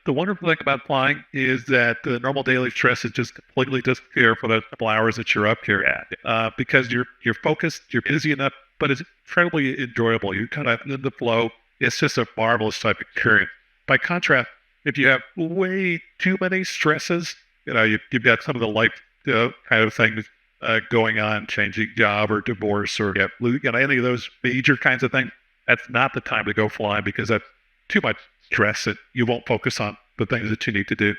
The wonderful thing about flying is that the normal daily stress is just completely disappear for the couple hours that you're up here at, because you're focused, you're busy enough, but it's incredibly enjoyable. You're kind of in the flow. It's just a marvelous type of experience. By contrast, if you have way too many stresses, you've got some of the life kind of things going on, changing job or divorce or any of those major kinds of things. That's not the time to go flying because that's too much stress that you won't focus on the things that you need to do.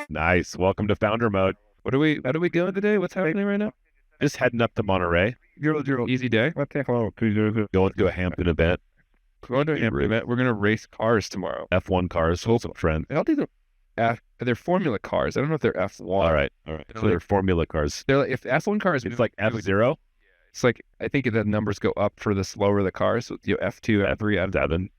Nice. Welcome to Founder Mode. How do we go today? What's happening right now? Just heading up to Monterey. Your easy day. Going to a Hampton event. Going to a Hampton event. We're gonna race cars tomorrow. F1 cars. Hold some friend. I don't think they're Formula cars. I don't know if they're F1. All right. So they're Formula cars. They're like, if F1 cars, It's like F0. It's like I think the numbers go up for the slower the cars. So F2, F3, F7.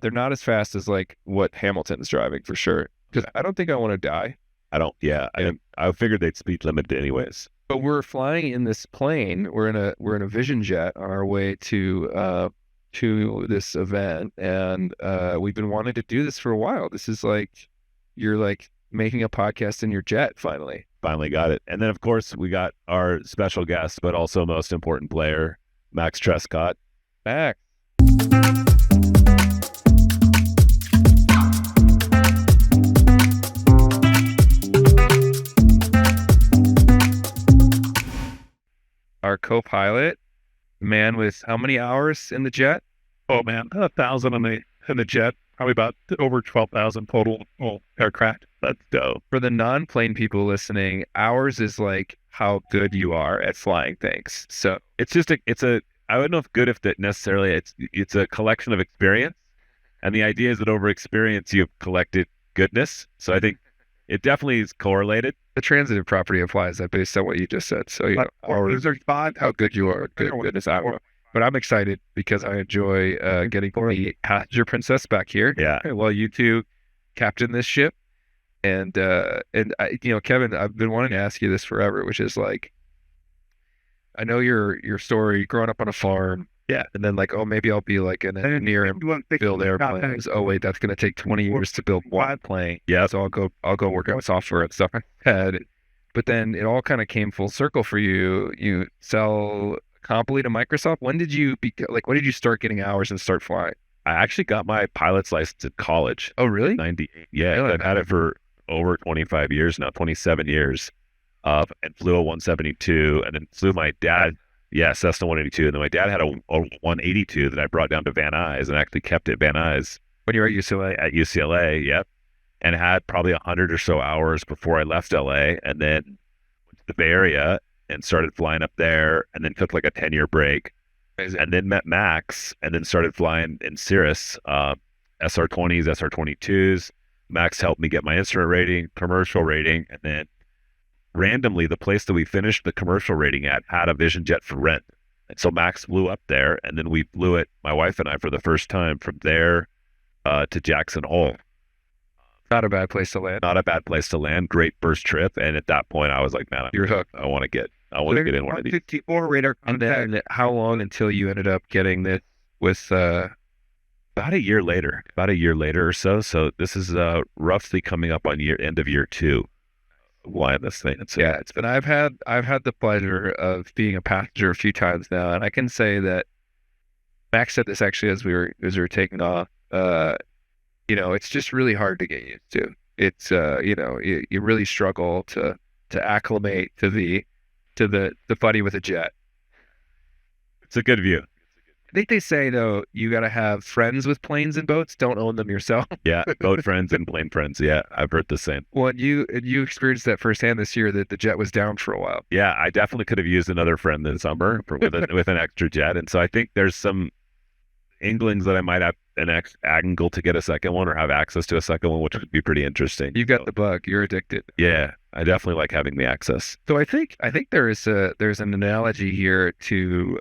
They're not as fast as like what Hamilton's driving for sure. Because I don't think I want to die. I don't. Yeah. I figured they'd speed limit anyways. But we're flying in this plane. We're in a Vision jet on our way to this event, and we've been wanting to do this for a while. This is like you're like making a podcast in your jet finally. Finally got it. And then of course we got our special guest, but also most important player, Max Trescott. Max. Our co-pilot, man with how many hours in the jet? Oh man, 1,000 in the jet, probably about over 12,000 total aircraft. That's dope. For the non-plane people listening, hours is like how good you are at flying things. So It's I don't know if good if that necessarily it's a collection of experience. And the idea is that over experience you've collected goodness. So I think it definitely is correlated. the transitive property applies that based on what you just said. So hours, how good you are, goodness. I don't know. But I'm excited because I enjoy getting the passenger princess back here. Yeah. While you two captain this ship. And I, Kevin, I've been wanting to ask you this forever, which is like, I know your story growing up on a farm. Yeah. And then like, oh, maybe I'll be like an engineer and build airplanes. Oh wait, that's gonna take 20 years to build one plane. Yeah. So I'll go work on software and stuff like that. But then it all kind of came full circle for you. You sell Comply to Microsoft. When did you start getting hours and start flying? I actually got my pilot's license in college. Oh really? 98. Yeah. Really? I've had it for over 25 years now, 27 years. And flew a 172 and then flew my dad. Yeah, Cessna 182. And then my dad had a 182 that I brought down to Van Nuys and actually kept at Van Nuys. When you were at UCLA? At UCLA, yep. And had probably 100 or so hours before I left LA, and then went to the Bay Area and started flying up there, and then took like a 10-year break. Amazing. And then met Max, and then started flying in Cirrus, SR20s, SR22s. Max helped me get my instrument rating, commercial rating, and then randomly, the place that we finished the commercial rating at had a Vision jet for rent. And so Max flew up there, and then we flew it, my wife and I, for the first time from there to Jackson Hole. Not a bad place to land. Not a bad place to land. Great first trip. And at that point, I was like, man, You're hooked. I want to get in one of these. 54 radar. And then how long until you ended up getting this with About a year later or so. So this is roughly coming up on end of year 2. Flying this thing. yeah, it's been I've had the pleasure of being a passenger a few times now, and I can say that Max said this actually as we were taking off. It's just really hard to get used to. It's you really struggle to acclimate to the buddy with a jet. It's a good view. I think they say though you got to have friends with planes and boats. Don't own them yourself. Yeah, boat friends and plane friends. Yeah, I've heard the same. Well, you experienced that firsthand this year that the jet was down for a while. Yeah, I definitely could have used another friend this summer with an extra jet, and so I think there's some inklings that I might have an angle to get a second one or have access to a second one, which would be pretty interesting. You got the bug. You're addicted. Yeah, I definitely like having the access. So I think there's an analogy here to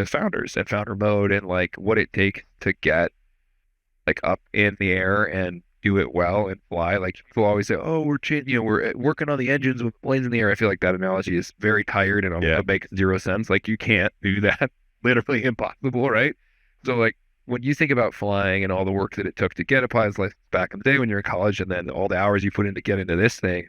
founders and founder mode and like what it takes to get like up in the air and do it well and fly. Like people always say, "Oh, we're working on the engines with planes in the air." I feel like that analogy is very tired and Yeah. it makes zero sense. Like you can't do that. Literally impossible, right? So like when you think about flying and all the work that it took to get a pilot's license back in the day when you're in college, and then all the hours you put in to get into this thing,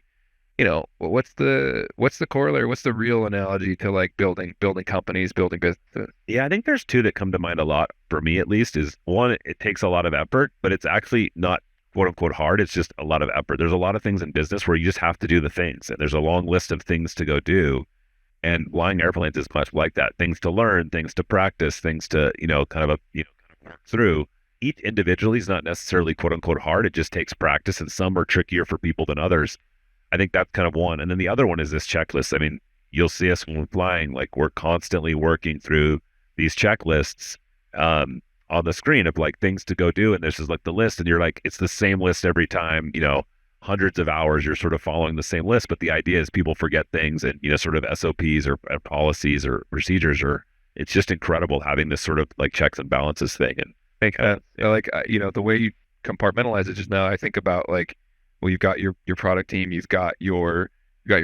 what's the corollary? What's the real analogy to like building companies, building businesses? Yeah, I think there's two that come to mind a lot for me at least. Is one, it takes a lot of effort, but it's actually not quote unquote hard. It's just a lot of effort. There's a lot of things in business where you just have to do the things, and there's a long list of things to go do. And flying airplanes is much like that. Things to learn, things to practice, things to, kind of work through. Each individually is not necessarily quote unquote hard. It just takes practice, and some are trickier for people than others. I think that's kind of one. And then the other one is this checklist. I mean, you'll see us when we're flying, like we're constantly working through these checklists on the screen of like things to go do. And this is like the list, and you're like, it's the same list every time, hundreds of hours, you're sort of following the same list. But the idea is people forget things, and, sort of SOPs or policies or procedures, or it's just incredible having this sort of like checks and balances thing. And Make sense. Like the way you compartmentalize it just now, I think about like, well, you've got your product team, you've got your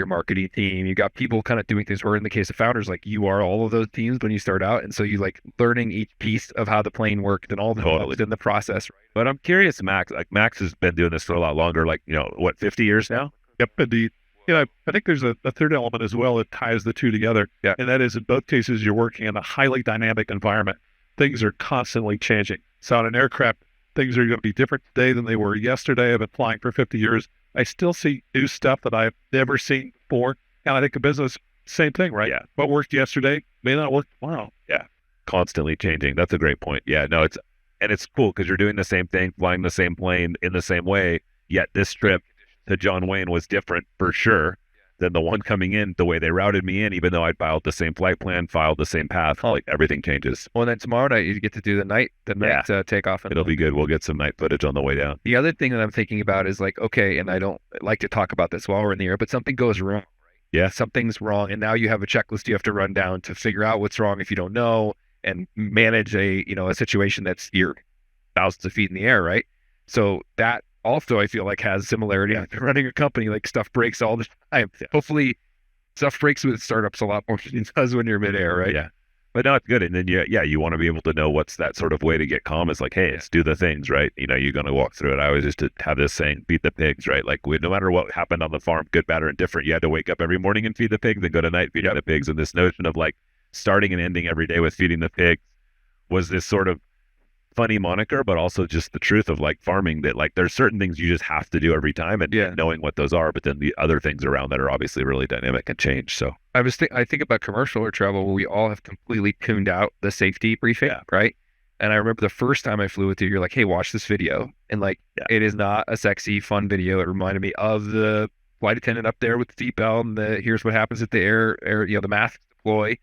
marketing team, you've got people kind of doing things. Or in the case of founders, like you are all of those teams when you start out, and so you like learning each piece of how the plane worked and all the Totally. in the process. Right? But I'm curious, Max, like Max has been doing this for a lot longer, like, 50 years now? Yep, indeed. I think there's a third element as well that ties the two together. Yeah. And that is, in both cases, you're working in a highly dynamic environment. Things are constantly changing. So on an aircraft, things are going to be different today than they were yesterday. I've been flying for 50 years. I still see new stuff that I've never seen before. And I think in business, same thing, right? Yeah. What worked yesterday may not work tomorrow. Yeah. Constantly changing. That's a great point. Yeah, no, it's cool because you're doing the same thing, flying the same plane in the same way. Yet this trip to John Wayne was different for sure than the one coming in, the way they routed me in, even though I'd filed the same flight plan, filed the same path, like everything changes. Well, then tomorrow night you get to do the night takeoff. And It'll be good. We'll get some night footage on the way down. the other thing that I'm thinking about is like, okay, and I don't like to talk about this while we're in the air, but something goes wrong. Yeah. Something's wrong, and now you have a checklist you have to run down to figure out what's wrong if you don't know, and manage a situation that's you're thousands of feet in the air, right? So that also I feel like has similarity to running a company. Like stuff breaks all the time. Yeah. Hopefully, stuff breaks with startups a lot more than it does when you're midair, right? Yeah. But no, it's good. And then you want to be able to know what's that sort of way to get calm. It's like, hey, let's do the things, right? You're going to walk through it. I always used to have this saying, feed the pigs, right? Like no matter what happened on the farm, good, bad, or indifferent, you had to wake up every morning and feed the pigs, then go to night feeding the pigs. And this notion of like starting and ending every day with feeding the pigs was this sort of funny moniker, but also just the truth of like farming, that like there's certain things you just have to do every time, and knowing what those are, but then the other things around that are obviously really dynamic and change. So I think about commercial or travel where we all have completely tuned out the safety briefing, right? And I remember the first time I flew with you, you're like, hey, watch this video. And like, it is not a sexy, fun video. It reminded me of the flight attendant up there with the seatbelt and here's what happens at the air, the masks deploy.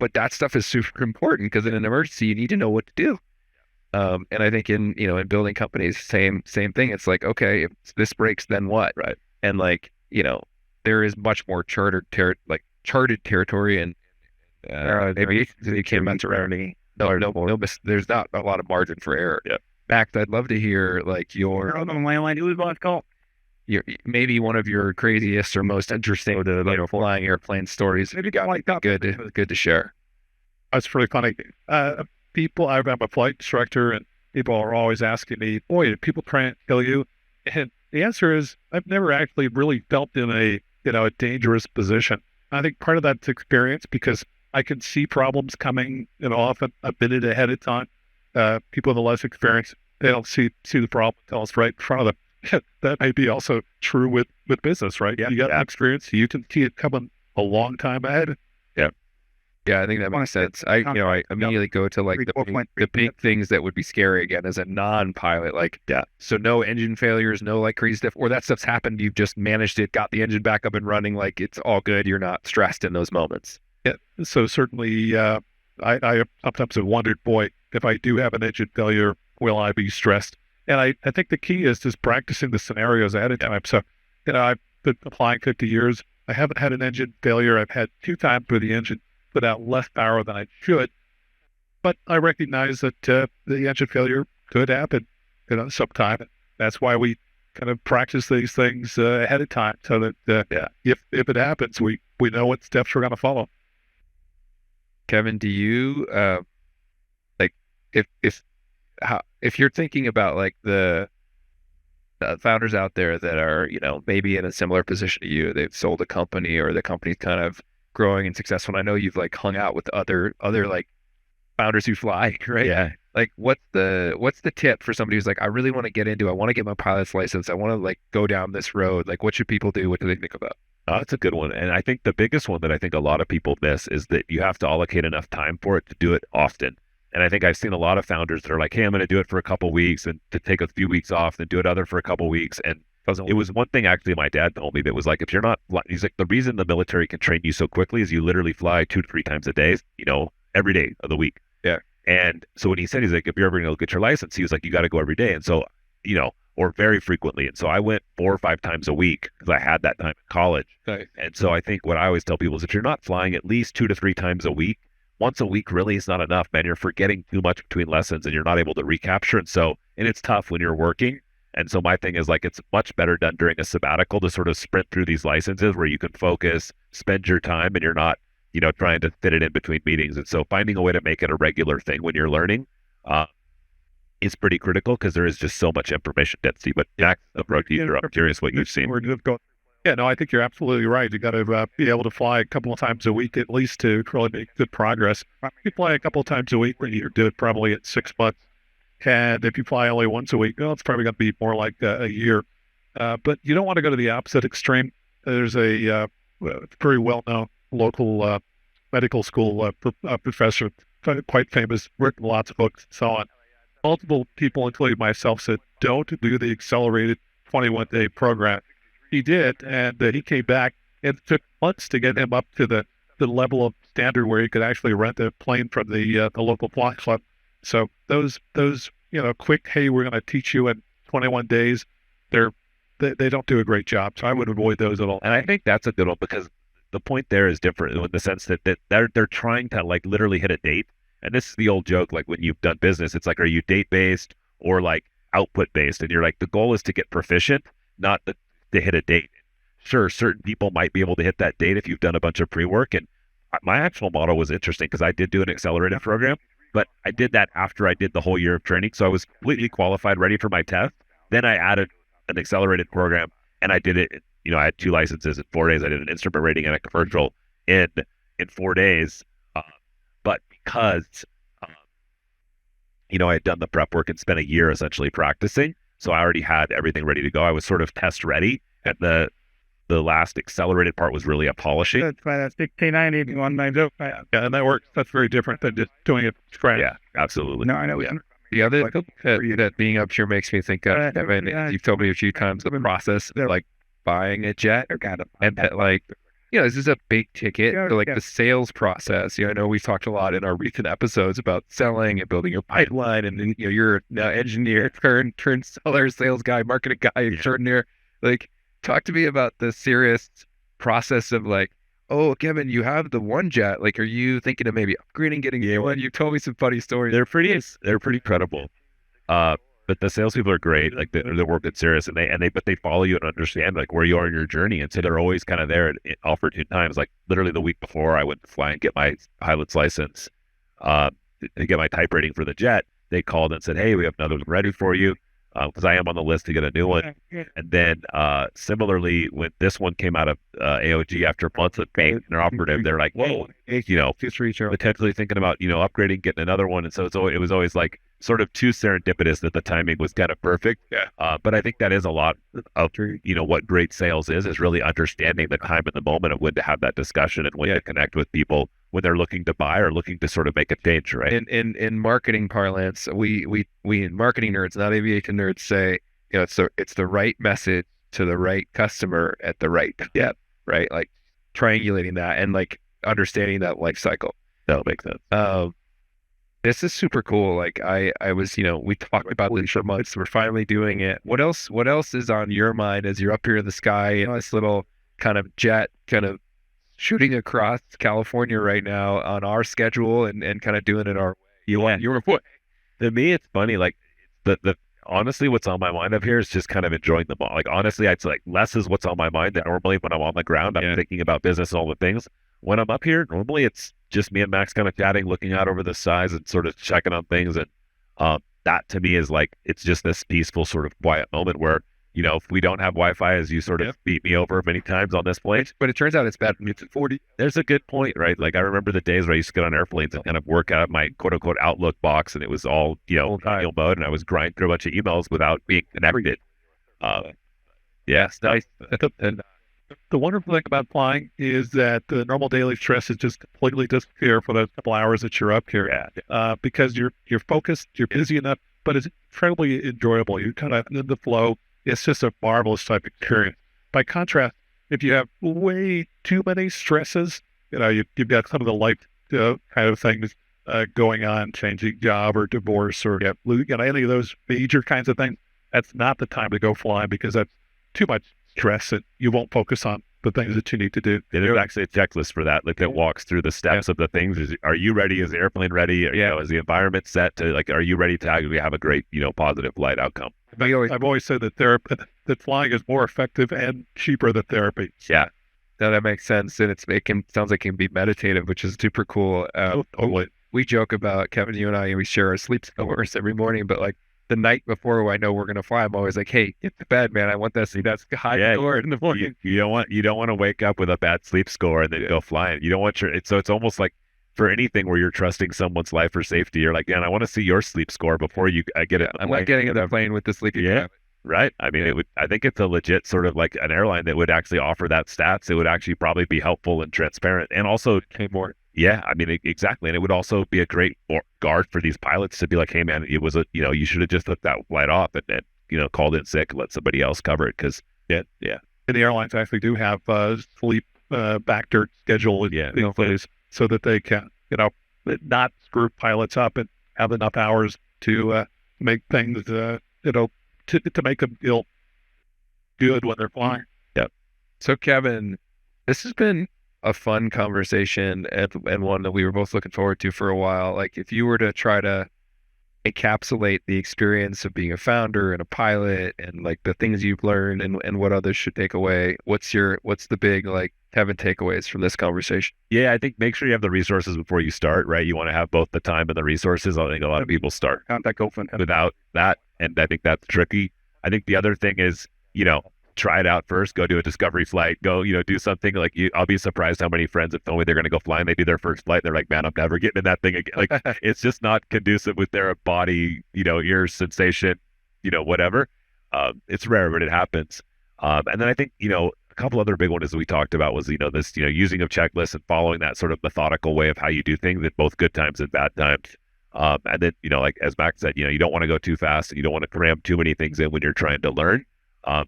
But that stuff is super important because in an emergency, you need to know what to do. And I think in building companies, same thing. It's like, okay, if this breaks, then what? Right. And like, there is much more charted territory, and maybe you can't mess around. No, there's not a lot of margin for error. Yeah. Max, I'd love to hear like your maybe one of your craziest or most interesting flying airplane stories. Maybe got like good to share. That's pretty funny. I'm a flight instructor, and people are always asking me, boy, did people try and kill you? And the answer is, I've never actually really felt in a dangerous position. I think part of that's experience, because I can see problems coming, often a minute ahead of time. People with less experience, they don't see the problem until it's right in front of them. That may be also true with business, right? You got experience, you can see it coming a long time ahead. Yeah, I think that makes sense. I immediately go to like the big things that would be scary again as a non-pilot. Like, so no engine failures, no like crazy stuff, or that stuff's happened. You've just managed it, got the engine back up and running. Like it's all good. You're not stressed in those moments. Yeah. So certainly, I sometimes have wondered, boy, if I do have an engine failure, will I be stressed? And I think the key is just practicing the scenarios ahead of time. So, I've been flying 50 years. I haven't had an engine failure. I've had 2 times where the engine put out less power than I should, but I recognize that the engine failure could happen, sometime. That's why we kind of practice these things ahead of time so that if it happens, we know what steps we're going to follow. Kevin, do you like if you're thinking about like the founders out there that are, maybe in a similar position to you, they've sold a company or the company's kind of growing and successful. And I know you've like hung out with other like founders who fly, right? Yeah. Like what's the tip for somebody who's like, I really want to get into, I want to get my pilot's license. I want to like go down this road. Like what should people do? What do they think about? Oh, that's a good one. And I think the biggest one that I think a lot of people miss is that you have to allocate enough time for it to do it often. And I think I've seen a lot of founders that are like, hey, I'm going to do it for a couple weeks and to take a few weeks off, then do it other for a couple weeks. And it was one thing actually my dad told me that was like, if you're not, he's like, the reason the military can train you so quickly is you literally fly 2 to 3 times a day, every day of the week. Yeah. And so when he said, he's like, if you're ever going to get your license, he was like, you got to go every day. And so, or very frequently. And so I went 4 or 5 times a week because I had that time in college. Okay. And so I think what I always tell people is if you're not flying at least 2 to 3 times a week, once a week really is not enough, man. You're forgetting too much between lessons and you're not able to recapture. And it's tough when you're working. And so my thing is like, it's much better done during a sabbatical to sort of sprint through these licenses where you can focus, spend your time, and you're not, trying to fit it in between meetings. And so finding a way to make it a regular thing when you're learning is pretty critical because there is just so much information density. But Jack, I'm curious what you've seen. We're just going. Yeah, no, I think you're absolutely right. You got to be able to fly a couple of times a week at least to really make good progress. If you fly a couple of times a week, then you're doing probably at 6 months. And if you fly only once a week, well, it's probably going to be more like a year. But you don't want to go to the opposite extreme. There's a very well-known local medical school professor, quite famous, written lots of books and so on. Multiple people, including myself, said, don't do the accelerated 21-day program. He did, and he came back. It took months to get him up to the level of standard where he could actually rent a plane from the local flying club. So those quick, hey, we're going to teach you in 21 days, they don't do a great job. So I would avoid those at all. And I think that's a good one because the point there is different in the sense that they're trying to like literally hit a date. And this is the old joke, like when you've done business, it's like, are you date based or like output based? And you're like, the goal is to get proficient, not to hit a date. Sure, certain people might be able to hit that date if you've done a bunch of pre-work. And my actual model was interesting because I did do an accelerated program, but I did that after I did the whole year of training. So I was completely qualified, ready for my test. Then I added an accelerated program and I did it. I had 2 licenses in 4 days. I did an instrument rating and a commercial in 4 days. But because, I had done the prep work and spent a year essentially practicing, so I already had everything ready to go. I was sort of test ready, and the last accelerated part was really a polishing. That's right. That's 1690 190. Yeah, and that works. That's very different than just doing it from scratch. Yeah, absolutely. No, I know. The other that being up here makes me think of, Kevin, you've told me a few times the process of like buying a jet, and that like, this is a big ticket. So like the sales process. I know we've talked a lot in our recent episodes about selling and building your pipeline, and you're an engineer, turn seller, sales guy, marketing guy, extraordinaire. Like, talk to me about the serious process of like, oh, Kevin, you have the one jet. Like, are you thinking of maybe upgrading, getting one? You told me some funny stories. They're pretty credible. But the salespeople are great. Like they're working serious, and they follow you and understand like where you are in your journey, and so they're always kind of there at opportune times. Like literally the week before I went to fly and get my pilot's license, to get my type rating for the jet, they called and said, "Hey, we have another one ready for you," because I am on the list to get a new one. And then similarly, when this one came out of AOG after months of being an operative, they're like, "Whoa, potentially thinking about upgrading, getting another one." And so it was always like sort of too serendipitous that the timing was kind of perfect. Yeah. But I think that is a lot of what great sales is really understanding the time and the moment of when to have that discussion and when to connect with people when they're looking to buy or looking to sort of make a change, right? In marketing parlance, we marketing nerds, not aviation nerds, say it's the right message to the right customer at the right depth, right? Like triangulating that and like understanding that life cycle. That'll make sense. This is super cool. Like I was, we talked about this for months. We're finally doing it. What else is on your mind as you're up here in the sky in this little kind of jet kind of shooting across California right now on our schedule and kind of doing it our way? Your way. To me, it's funny. Like honestly, what's on my mind up here is just kind of enjoying the ball. Like honestly, I'd say like less is what's on my mind than normally when I'm on the ground. I'm thinking about business and all the things. When I'm up here, normally it's just me and Max kind of chatting, looking out over the sides and sort of checking on things. And that to me is like it's just this peaceful sort of quiet moment where if we don't have Wi-Fi, as you sort of beat me over many times on this plane. But it turns out it's bad when it's at 40. There's a good point, right? Like I remember the days where I used to get on airplanes and kind of work out my quote unquote Outlook box, and it was all manual mode, and I was grinding through a bunch of emails without being connected. Yeah, it's nice. The wonderful thing about flying is that the normal daily stress is just completely disappear for those couple hours that you're up here at, because you're focused, you're busy enough, but it's incredibly enjoyable. You kind of in the flow. It's just a marvelous type of experience. By contrast, if you have way too many stresses, you've got some of the life kind of things going on, changing job or divorce or any of those major kinds of things, that's not the time to go flying because that's too much stress and you won't focus on the things that you need to do. There's actually a checklist for that, like that walks through the steps of the things. Are you ready? Is the airplane ready? Is the environment set to are you ready to actually have a great, positive flight outcome? I've always said that flying is more effective and cheaper than therapy. Yeah, no, that makes sense, and sounds like it can be meditative, which is super cool. Totally. We joke about Kevin, you and I, and we share our sleep scores every morning. But like the night before I know we're gonna fly, I'm always like, "Hey, get to bed, man. I want that sleep. That's high score in the morning." You don't want to wake up with a bad sleep score and then go flying. You don't want so it's almost like for anything where you're trusting someone's life or safety, you're like, man, I want to see your sleep score before I get it. I'm not getting in the plane with the sleepy habit. Right. I mean, I think it's a legit sort of like an airline that would actually offer that stats. It would actually probably be helpful and transparent and also pay more. Yeah, I mean, exactly. And it would also be a great guard for these pilots to be like, hey, man, it was you should have just took that flight off and called in sick, let somebody else cover it. Cause yeah. And the airlines actually do have sleep factor schedule in place so that they can, not screw pilots up and have enough hours to make things, to make them feel good when they're flying. Yeah. So Kevin, this has been a fun conversation and one that we were both looking forward to for a while. Like if you were to try to encapsulate the experience of being a founder and a pilot and like the things you've learned and what others should take away, what's the big like Kevin takeaways from this conversation? Yeah, I think make sure you have the resources before you start, right? You want to have both the time and the resources. I think a lot of people start without that, and I think that's tricky. I think the other thing is, try it out first. Go do a discovery flight. Go, do something like I'll be surprised how many friends have told me they're going to go flying. They do their first flight. They're like, man, I'm never getting in that thing again. Like it's just not conducive with their body, ear sensation, whatever. It's rare, but it happens. And then I think, a couple other big ones we talked about was, this, using of checklists and following that sort of methodical way of how you do things in both good times and bad times. And then, like, as Max said, you don't want to go too fast and you don't want to cram too many things in when you're trying to learn.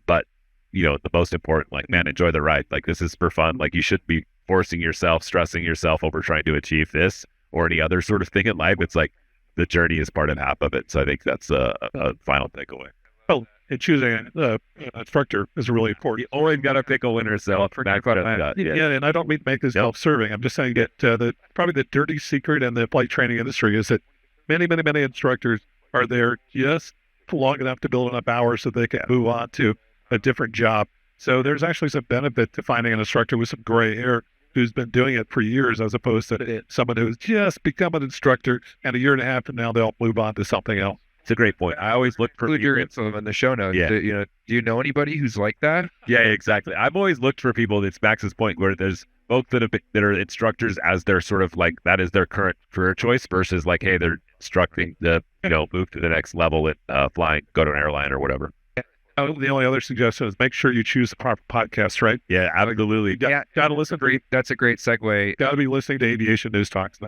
But the most important, like, man, enjoy the ride. Like, this is for fun. Like, you shouldn't be forcing yourself, stressing yourself over trying to achieve this or any other sort of thing in life. It's like the journey is part of half of it. So I think that's a final takeaway. Well, and choosing an instructor is really important. You always got to pick a winner. So and I don't mean to make this self-serving. I'm just saying that probably the dirty secret in the flight training industry is that many, many, many instructors are there just long enough to build enough hours so they can move on to a different job. So there's actually some benefit to finding an instructor with some gray hair who's been doing it for years, as opposed to someone who's just become an instructor and a year and a half from now they'll move on to something else. It's a great point. I always look for your info in the show notes. Yeah. Do you know anybody who's like that? Yeah, exactly. I've always looked for people. It's Max's point where there's folks that are instructors as their sort of like that is their current career choice versus like, hey, they're instructing the move to the next level at flying, go to an airline or whatever. The only other suggestion is make sure you choose the proper podcast, right? Yeah, absolutely. Got to listen. That's a great segue. Got to be listening to Aviation News Talks.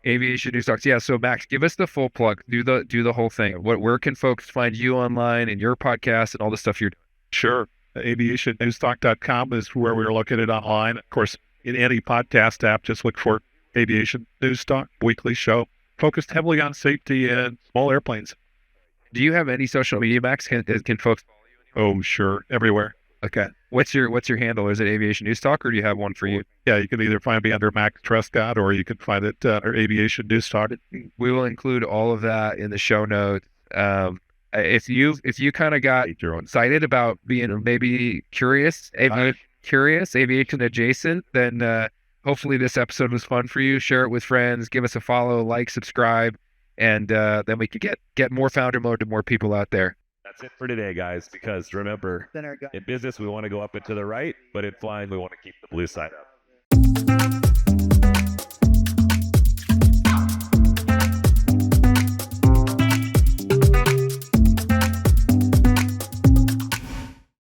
Aviation News Talks. Yeah. So Max, give us the full plug. Do the whole thing. Where can folks find you online and your podcast and all the stuff you're doing? Sure. Aviationnewstalk.com is where we're located online. Of course, in any podcast app, just look for Aviation News Talk, weekly show focused heavily on safety and small airplanes. Do you have any social media, Max? Can folks follow you? Oh, sure. Everywhere. Okay. What's your handle? Is it Aviation News Talk or do you have one for you? Yeah, you can either find me under Max Trescott or you can find it under Aviation News Talk. We will include all of that in the show notes. if you kind of got Make your own. excited about being maybe curious, aviation adjacent, then hopefully this episode was fun for you. Share it with friends, give us a follow, like, subscribe, and then we could get more founder mode to more people out there. That's it for today, guys. Because remember, in business we want to go up and to the right, but in flying we want to keep the blue side up.